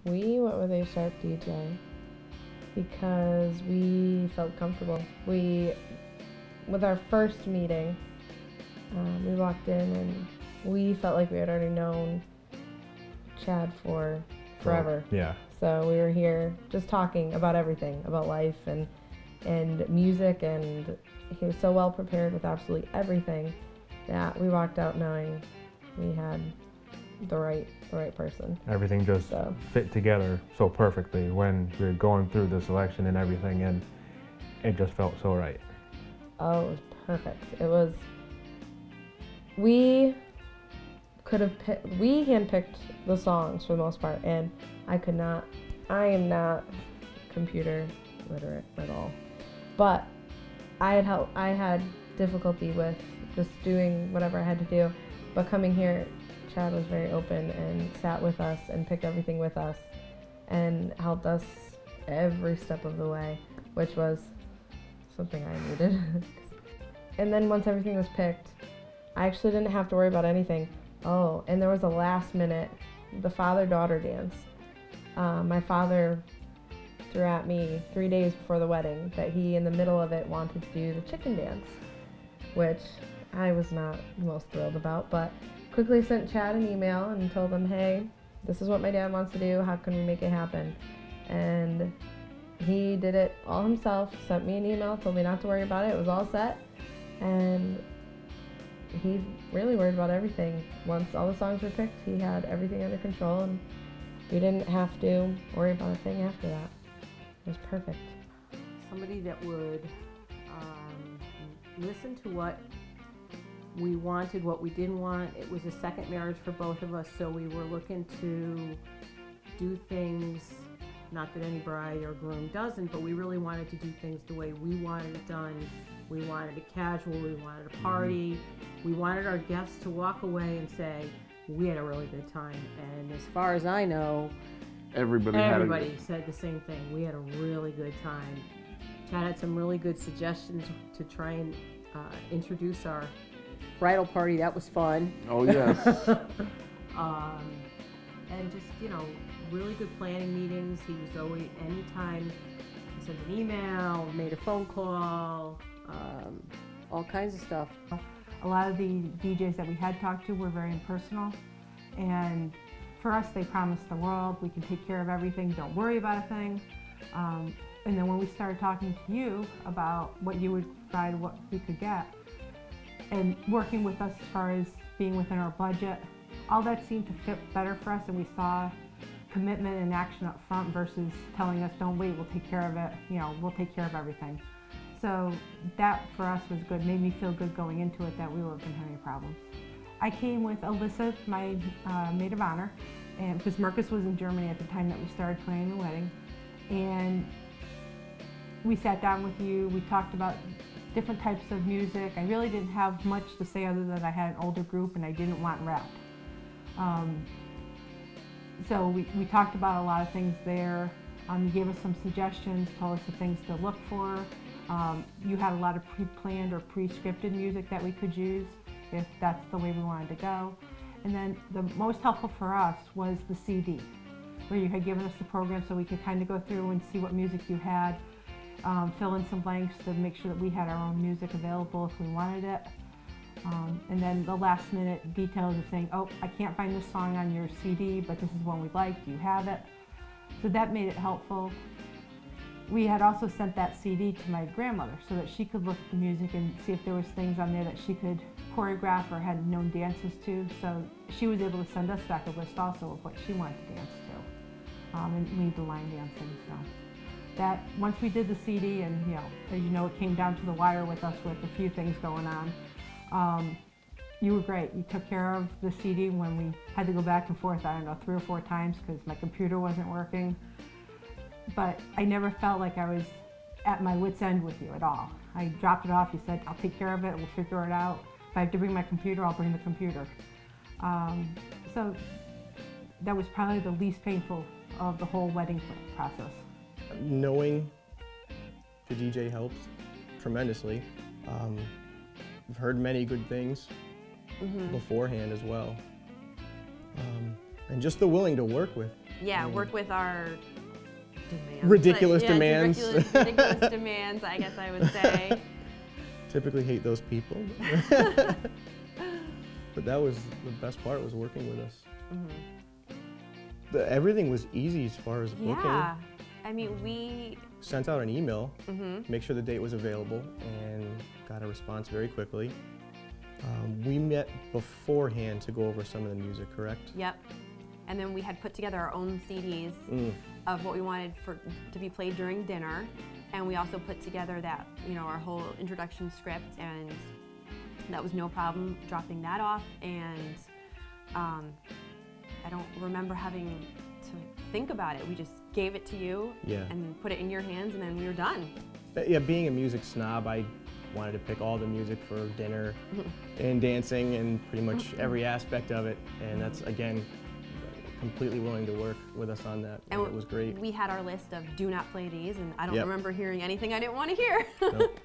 We went with a sharp DJ because we felt comfortable. With our first meeting, we walked in and we felt like we had already known Chad for forever. Yeah. So we were here just talking about everything, about life and music, and he was so well prepared with absolutely everything that we walked out knowing we had the right person. Everything just fit together so perfectly when we were going through the selection and everything, and it just felt so right. Oh, it was perfect. It was. We handpicked the songs for the most part, and I am not computer literate at all, but I had difficulty with just doing whatever I had to do, but coming here, Chad was very open and sat with us and picked everything with us and helped us every step of the way, which was something I needed. And then once everything was picked, I actually didn't have to worry about anything. Oh, and there was a last minute, the father-daughter dance. My father threw at me 3 days before the wedding that he, in the middle of it, wanted to do the chicken dance, which I was not the most thrilled about, but quickly sent Chad an email and told him, hey, this is what my dad wants to do, how can we make it happen? And he did it all himself, sent me an email, told me not to worry about it, it was all set, and he really worried about everything. Once all the songs were picked, he had everything under control, and we didn't have to worry about a thing after that. It was perfect. Somebody that would listen to what we wanted, what we didn't want. It was a second marriage for both of us, so we were looking to do things, not that any bride or groom doesn't, but we really wanted to do things the way we wanted it done. We wanted it casual, we wanted a party. We wanted our guests to walk away and say, we had a really good time. And as far as I know, everybody said the same thing. We had a really good time. Chad had some really good suggestions to try and introduce our bridal party. That was fun. Oh, yes. And just, really good planning meetings. He was always, anytime he sent an email, made a phone call, all kinds of stuff. A lot of the DJs that we had talked to were very impersonal, and for us they promised the world, we can take care of everything, don't worry about a thing. And then when we started talking to you about what you would provide, what we could get, and working with us as far as being within our budget, all that seemed to fit better for us, and we saw commitment and action up front versus telling us, don't wait, we'll take care of it, we'll take care of everything. So that for us was good, made me feel good going into it that we weren't going to have any problems. I came with Alyssa, my maid of honor, and because Marcus was in Germany at the time that we started planning the wedding, and we sat down with you, we talked about different types of music. I really didn't have much to say other than I had an older group and I didn't want rap. So we talked about a lot of things there. You gave us some suggestions, told us the things to look for. You had a lot of pre-planned or pre-scripted music that we could use if that's the way we wanted to go. And then the most helpful for us was the CD, where you had given us the program so we could kind of go through and see what music you had, fill in some blanks to make sure that we had our own music available if we wanted it. And then the last minute details of saying, oh, I can't find this song on your CD, but this is one we like, do you have it? So that made it helpful. We had also sent that CD to my grandmother so that she could look at the music and see if there was things on there that she could choreograph or had known dances to. So she was able to send us back a list also of what she wanted to dance to and lead the line dancing. So that once we did the CD, and as you know, it came down to the wire with us with a few things going on. You were great. You took care of the CD when we had to go back and forth, I don't know, 3 or 4 times because my computer wasn't working. But I never felt like I was at my wit's end with you at all. I dropped it off, you said, I'll take care of it, we'll figure it out. If I have to bring my computer, I'll bring the computer. So that was probably the least painful of the whole wedding process. Knowing the DJ helps tremendously. I've heard many good things beforehand as well. And just the willing to work with Yeah, I mean, work with our demands. Ridiculous Yeah, demands. ridiculous demands, I guess I would say. Typically hate those people. But that was the best part, was working with us. Mm-hmm. Everything was easy as far as booking. Yeah, I mean, we Sent out an email, mm-hmm. make sure the date was available, and got a response very quickly. We met beforehand to go over some of the music, correct? Yep. And then we had put together our own CDs of what we wanted to be played during dinner, and we also put together that, our whole introduction script, and that was no problem dropping that off. And I don't remember having to think about it. We just gave it to you and put it in your hands, and then we were done. Yeah, being a music snob, I wanted to pick all the music for dinner and dancing and pretty much every aspect of it. And that's, again, completely willing to work with us on that. And it was great. We had our list of do not play these, and I don't Yep. remember hearing anything I didn't want to hear. Nope.